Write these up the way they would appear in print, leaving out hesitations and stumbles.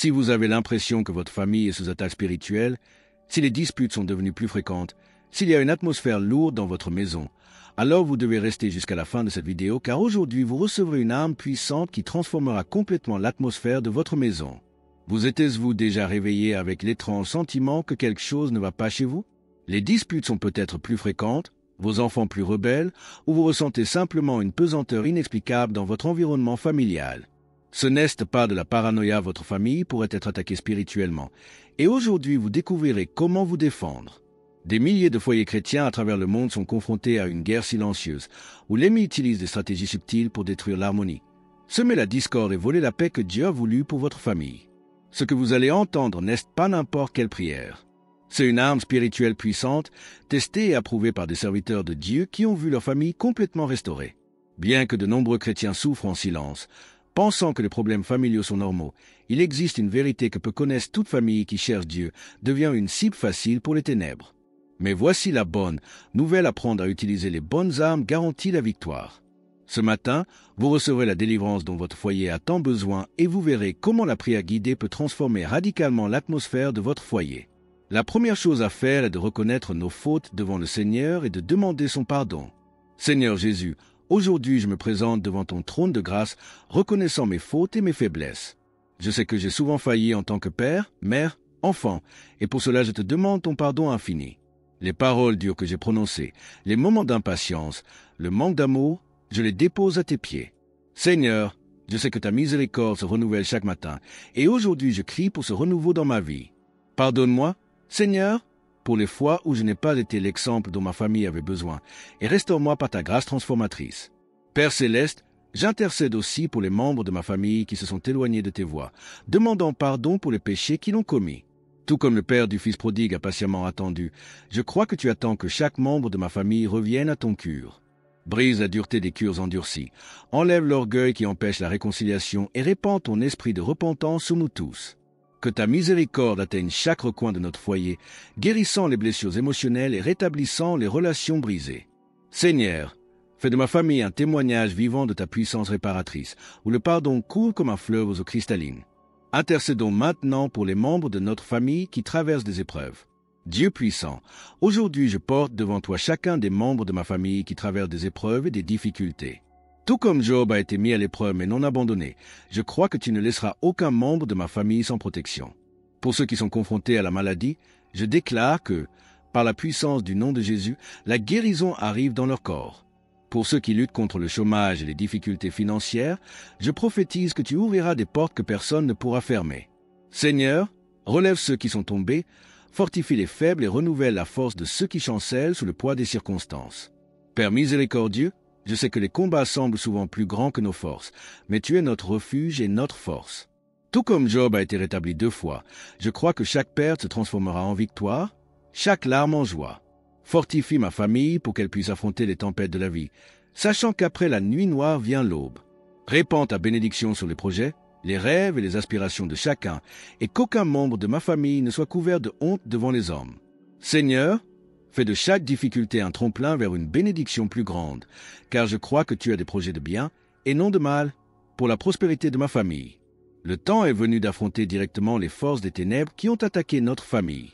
Si vous avez l'impression que votre famille est sous attaque spirituelle, si les disputes sont devenues plus fréquentes, s'il y a une atmosphère lourde dans votre maison, alors vous devez rester jusqu'à la fin de cette vidéo car aujourd'hui vous recevrez une arme puissante qui transformera complètement l'atmosphère de votre maison. Vous êtes-vous déjà réveillé avec l'étrange sentiment que quelque chose ne va pas chez vous? Les disputes sont peut-être plus fréquentes, vos enfants plus rebelles, ou vous ressentez simplement une pesanteur inexplicable dans votre environnement familial. Ce n'est pas de la paranoïa, votre famille pourrait être attaquée spirituellement. Et aujourd'hui, vous découvrirez comment vous défendre. Des milliers de foyers chrétiens à travers le monde sont confrontés à une guerre silencieuse, où l'ennemi utilise des stratégies subtiles pour détruire l'harmonie. Semer la discorde et voler la paix que Dieu a voulu pour votre famille. Ce que vous allez entendre n'est pas n'importe quelle prière. C'est une arme spirituelle puissante, testée et approuvée par des serviteurs de Dieu qui ont vu leur famille complètement restaurée. Bien que de nombreux chrétiens souffrent en silence, pensant que les problèmes familiaux sont normaux, il existe une vérité que peut connaître toute famille qui cherche Dieu, devient une cible facile pour les ténèbres. Mais voici la bonne nouvelle: apprendre à utiliser les bonnes armes garantit la victoire. Ce matin, vous recevrez la délivrance dont votre foyer a tant besoin et vous verrez comment la prière guidée peut transformer radicalement l'atmosphère de votre foyer. La première chose à faire est de reconnaître nos fautes devant le Seigneur et de demander son pardon. Seigneur Jésus, aujourd'hui je me présente devant ton trône de grâce, reconnaissant mes fautes et mes faiblesses. Je sais que j'ai souvent failli en tant que père, mère, enfant, et pour cela je te demande ton pardon infini. Les paroles dures que j'ai prononcées, les moments d'impatience, le manque d'amour, je les dépose à tes pieds. Seigneur, je sais que ta miséricorde se renouvelle chaque matin, et aujourd'hui je crie pour ce renouveau dans ma vie. Pardonne-moi, Seigneur, pour les fois où je n'ai pas été l'exemple dont ma famille avait besoin, et restaure-moi par ta grâce transformatrice. Père céleste, j'intercède aussi pour les membres de ma famille qui se sont éloignés de tes voies, demandant pardon pour les péchés qu'ils ont commis. Tout comme le père du fils prodigue a patiemment attendu, je crois que tu attends que chaque membre de ma famille revienne à ton cure. Brise la dureté des cures endurcies, enlève l'orgueil qui empêche la réconciliation et répand ton esprit de repentance sur nous tous. Que ta miséricorde atteigne chaque recoin de notre foyer, guérissant les blessures émotionnelles et rétablissant les relations brisées. Seigneur, fais de ma famille un témoignage vivant de ta puissance réparatrice, où le pardon coule comme un fleuve aux eaux cristallines. Intercédons maintenant pour les membres de notre famille qui traversent des épreuves. Dieu puissant, aujourd'hui je porte devant toi chacun des membres de ma famille qui traversent des épreuves et des difficultés. Tout comme Job a été mis à l'épreuve mais non abandonné, je crois que tu ne laisseras aucun membre de ma famille sans protection. Pour ceux qui sont confrontés à la maladie, je déclare que, par la puissance du nom de Jésus, la guérison arrive dans leur corps. Pour ceux qui luttent contre le chômage et les difficultés financières, je prophétise que tu ouvriras des portes que personne ne pourra fermer. Seigneur, relève ceux qui sont tombés, fortifie les faibles et renouvelle la force de ceux qui chancellent sous le poids des circonstances. Père miséricordieux, je sais que les combats semblent souvent plus grands que nos forces, mais tu es notre refuge et notre force. Tout comme Job a été rétabli 2 fois, je crois que chaque perte se transformera en victoire, chaque larme en joie. Fortifie ma famille pour qu'elle puisse affronter les tempêtes de la vie, sachant qu'après la nuit noire vient l'aube. Répands ta bénédiction sur les projets, les rêves et les aspirations de chacun, et qu'aucun membre de ma famille ne soit couvert de honte devant les hommes. Seigneur, fais de chaque difficulté un tremplin vers une bénédiction plus grande, car je crois que tu as des projets de bien, et non de mal, pour la prospérité de ma famille. Le temps est venu d'affronter directement les forces des ténèbres qui ont attaqué notre famille.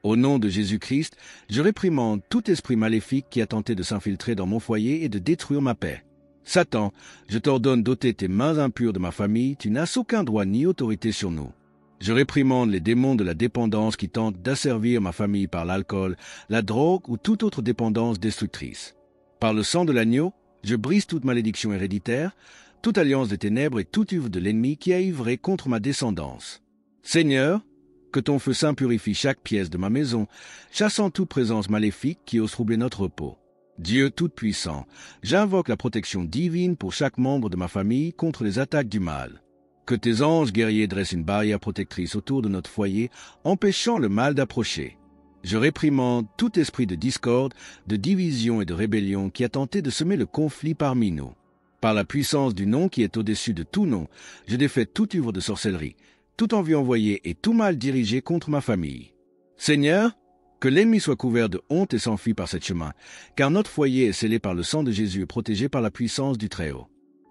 Au nom de Jésus-Christ, je réprimande tout esprit maléfique qui a tenté de s'infiltrer dans mon foyer et de détruire ma paix. Satan, je t'ordonne d'ôter tes mains impures de ma famille, tu n'as aucun droit ni autorité sur nous. Je réprimande les démons de la dépendance qui tentent d'asservir ma famille par l'alcool, la drogue ou toute autre dépendance destructrice. Par le sang de l'agneau, je brise toute malédiction héréditaire, toute alliance des ténèbres et toute œuvre de l'ennemi qui a œuvré contre ma descendance. Seigneur, que ton feu saint purifie chaque pièce de ma maison, chassant toute présence maléfique qui ose troubler notre repos. Dieu Tout-Puissant, j'invoque la protection divine pour chaque membre de ma famille contre les attaques du mal. Que tes anges guerriers dressent une barrière protectrice autour de notre foyer, empêchant le mal d'approcher. Je réprimande tout esprit de discorde, de division et de rébellion qui a tenté de semer le conflit parmi nous. Par la puissance du nom qui est au-dessus de tout nom, je défais toute œuvre de sorcellerie, toute envie envoyée et tout mal dirigé contre ma famille. Seigneur, que l'ennemi soit couvert de honte et s'enfuit par ce chemin, car notre foyer est scellé par le sang de Jésus et protégé par la puissance du Très-Haut.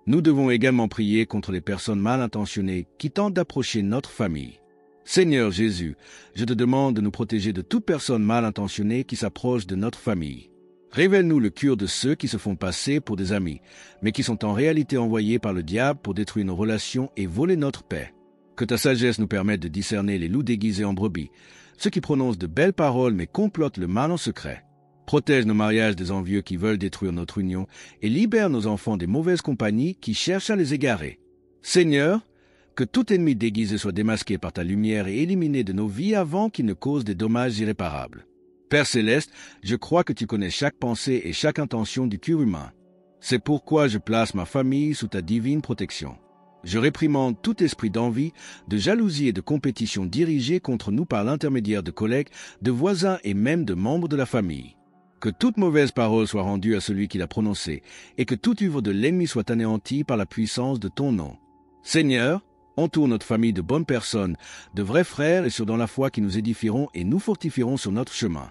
Nous devons également prier contre les personnes mal intentionnées qui tentent d'approcher notre famille. Seigneur Jésus, je te demande de nous protéger de toute personne mal intentionnée qui s'approche de notre famille. Révèle-nous le cœur de ceux qui se font passer pour des amis, mais qui sont en réalité envoyés par le diable pour détruire nos relations et voler notre paix. Que ta sagesse nous permette de discerner les loups déguisés en brebis, ceux qui prononcent de belles paroles mais complotent le mal en secret. Protège nos mariages des envieux qui veulent détruire notre union et libère nos enfants des mauvaises compagnies qui cherchent à les égarer. Seigneur, que tout ennemi déguisé soit démasqué par ta lumière et éliminé de nos vies avant qu'il ne cause des dommages irréparables. Père céleste, je crois que tu connais chaque pensée et chaque intention du cœur humain. C'est pourquoi je place ma famille sous ta divine protection. Je réprimande tout esprit d'envie, de jalousie et de compétition dirigé contre nous par l'intermédiaire de collègues, de voisins et même de membres de la famille. Que toute mauvaise parole soit rendue à celui qui l'a prononcée, et que toute œuvre de l'ennemi soit anéantie par la puissance de ton nom. Seigneur, entoure notre famille de bonnes personnes, de vrais frères et ceux dans la foi qui nous édifieront et nous fortifieront sur notre chemin.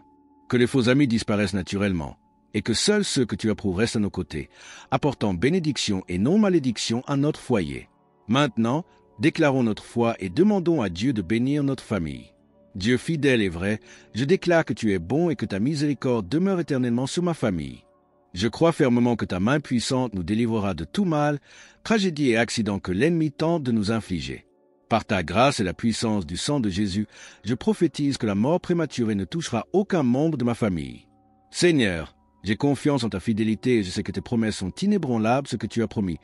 Que les faux amis disparaissent naturellement, et que seuls ceux que tu approuves restent à nos côtés, apportant bénédiction et non malédiction à notre foyer. Maintenant, déclarons notre foi et demandons à Dieu de bénir notre famille. Dieu fidèle et vrai, je déclare que tu es bon et que ta miséricorde demeure éternellement sur ma famille. Je crois fermement que ta main puissante nous délivrera de tout mal, tragédie et accident que l'ennemi tente de nous infliger. Par ta grâce et la puissance du sang de Jésus, je prophétise que la mort prématurée ne touchera aucun membre de ma famille. Seigneur, j'ai confiance en ta fidélité et je sais que tes promesses sont inébranlables, ce que tu as promis.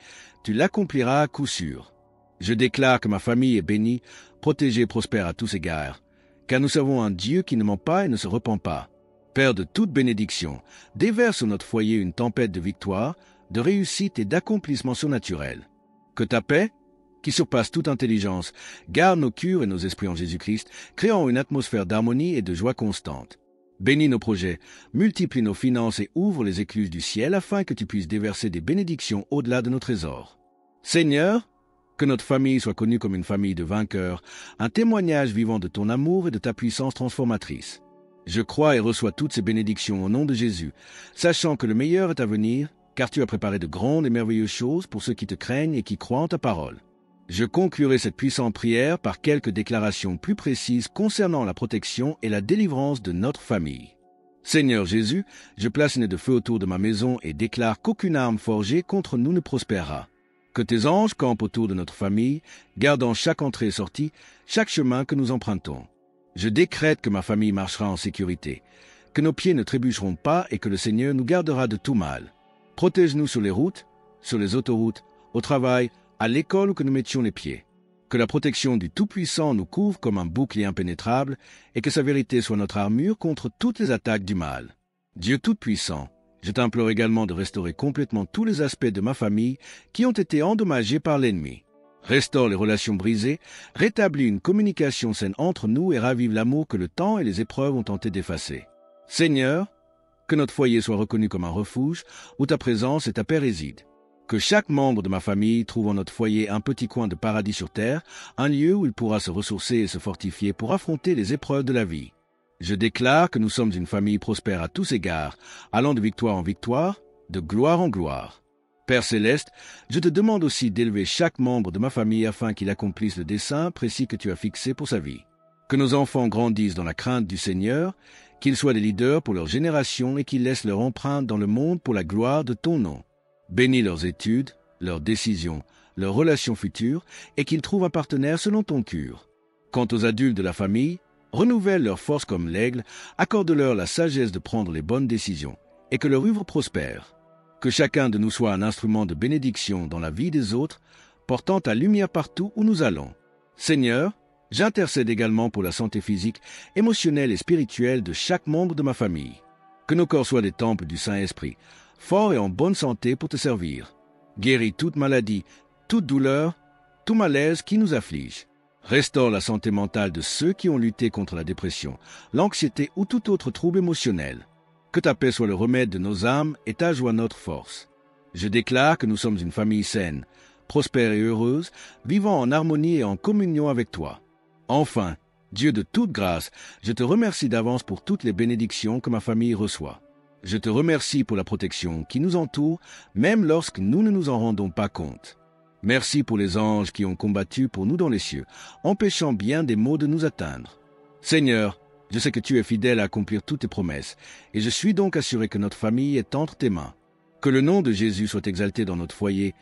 Tu l'accompliras à coup sûr. Je déclare que ma famille est bénie, protégée et prospère à tous égards, car nous savons un Dieu qui ne ment pas et ne se repent pas. Père de toute bénédiction, déverse sur notre foyer une tempête de victoire, de réussite et d'accomplissement surnaturel. Que ta paix, qui surpasse toute intelligence, garde nos cœurs et nos esprits en Jésus-Christ, créant une atmosphère d'harmonie et de joie constante. Bénis nos projets, multiplie nos finances et ouvre les écluses du ciel afin que tu puisses déverser des bénédictions au-delà de nos trésors. Seigneur, que notre famille soit connue comme une famille de vainqueurs, un témoignage vivant de ton amour et de ta puissance transformatrice. Je crois et reçois toutes ces bénédictions au nom de Jésus, sachant que le meilleur est à venir, car tu as préparé de grandes et merveilleuses choses pour ceux qui te craignent et qui croient en ta parole. Je conclurai cette puissante prière par quelques déclarations plus précises concernant la protection et la délivrance de notre famille. Seigneur Jésus, je place une aie de feu autour de ma maison et déclare qu'aucune arme forgée contre nous ne prospérera. Que tes anges campent autour de notre famille, gardant chaque entrée et sortie, chaque chemin que nous empruntons. Je décrète que ma famille marchera en sécurité, que nos pieds ne trébucheront pas et que le Seigneur nous gardera de tout mal. Protège-nous sur les routes, sur les autoroutes, au travail, à l'école où que nous mettions les pieds. Que la protection du Tout-Puissant nous couvre comme un bouclier impénétrable et que sa vérité soit notre armure contre toutes les attaques du mal. Dieu Tout-Puissant, je t'implore également de restaurer complètement tous les aspects de ma famille qui ont été endommagés par l'ennemi. Restaure les relations brisées, rétablis une communication saine entre nous et ravive l'amour que le temps et les épreuves ont tenté d'effacer. Seigneur, que notre foyer soit reconnu comme un refuge où ta présence et ta paix résident. Que chaque membre de ma famille trouve en notre foyer un petit coin de paradis sur terre, un lieu où il pourra se ressourcer et se fortifier pour affronter les épreuves de la vie. Je déclare que nous sommes une famille prospère à tous égards, allant de victoire en victoire, de gloire en gloire. Père céleste, je te demande aussi d'élever chaque membre de ma famille afin qu'il accomplisse le dessein précis que tu as fixé pour sa vie. Que nos enfants grandissent dans la crainte du Seigneur, qu'ils soient des leaders pour leur génération et qu'ils laissent leur empreinte dans le monde pour la gloire de ton nom. Bénis leurs études, leurs décisions, leurs relations futures et qu'ils trouvent un partenaire selon ton cœur. Quant aux adultes de la famille, renouvelle leurs forces comme l'aigle, accorde-leur la sagesse de prendre les bonnes décisions et que leur œuvre prospère. Que chacun de nous soit un instrument de bénédiction dans la vie des autres, portant ta lumière partout où nous allons. Seigneur, j'intercède également pour la santé physique, émotionnelle et spirituelle de chaque membre de ma famille. Que nos corps soient des temples du Saint-Esprit, forts et en bonne santé pour te servir. Guéris toute maladie, toute douleur, tout malaise qui nous afflige. Restaure la santé mentale de ceux qui ont lutté contre la dépression, l'anxiété ou tout autre trouble émotionnel. Que ta paix soit le remède de nos âmes et ta joie notre force. Je déclare que nous sommes une famille saine, prospère et heureuse, vivant en harmonie et en communion avec toi. Enfin, Dieu de toute grâce, je te remercie d'avance pour toutes les bénédictions que ma famille reçoit. Je te remercie pour la protection qui nous entoure, même lorsque nous ne nous en rendons pas compte. Merci pour les anges qui ont combattu pour nous dans les cieux, empêchant bien des maux de nous atteindre. Seigneur, je sais que tu es fidèle à accomplir toutes tes promesses, et je suis donc assuré que notre famille est entre tes mains. Que le nom de Jésus soit exalté dans notre foyer,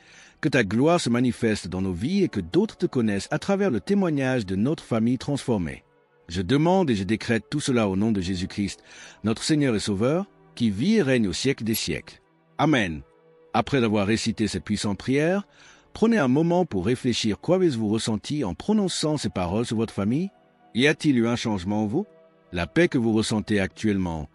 que ta gloire se manifeste dans nos vies et que d'autres te connaissent à travers le témoignage de notre famille transformée. Je demande et je décrète tout cela au nom de Jésus-Christ, notre Seigneur et Sauveur, qui vit et règne au siècle des siècles. Amen. Après avoir récité cette puissante prière, prenez un moment pour réfléchir. Quoi avez-vous ressenti en prononçant ces paroles sur votre famille? Y a-t-il eu un changement en vous? La paix que vous ressentez actuellement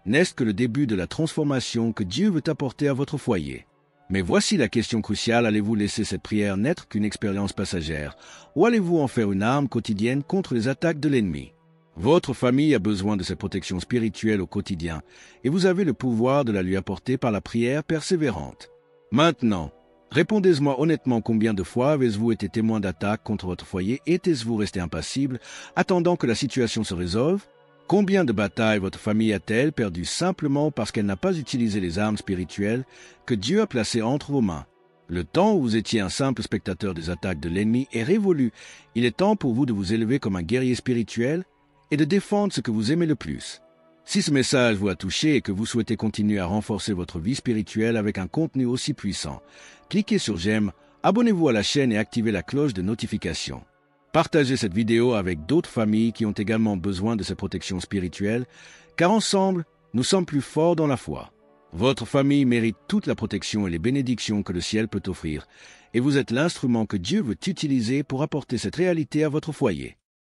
n'est-ce que le début de la transformation que Dieu veut apporter à votre foyer? Mais voici la question cruciale, allez-vous laisser cette prière n'être qu'une expérience passagère, ou allez-vous en faire une arme quotidienne contre les attaques de l'ennemi? Votre famille a besoin de cette protection spirituelle au quotidien, et vous avez le pouvoir de la lui apporter par la prière persévérante. Maintenant, répondez-moi honnêtement, combien de fois avez-vous été témoin d'attaques contre votre foyer? Étiez-vous resté impassible, attendant que la situation se résolve? Combien de batailles votre famille a-t-elle perdues simplement parce qu'elle n'a pas utilisé les armes spirituelles que Dieu a placées entre vos mains? Le temps où vous étiez un simple spectateur des attaques de l'ennemi est révolu. Il est temps pour vous de vous élever comme un guerrier spirituel et de défendre ce que vous aimez le plus. Si ce message vous a touché et que vous souhaitez continuer à renforcer votre vie spirituelle avec un contenu aussi puissant, cliquez sur j'aime, abonnez-vous à la chaîne et activez la cloche de notification. Partagez cette vidéo avec d'autres familles qui ont également besoin de cette protection spirituelle, car ensemble, nous sommes plus forts dans la foi. Votre famille mérite toute la protection et les bénédictions que le ciel peut offrir, et vous êtes l'instrument que Dieu veut utiliser pour apporter cette réalité à votre foyer.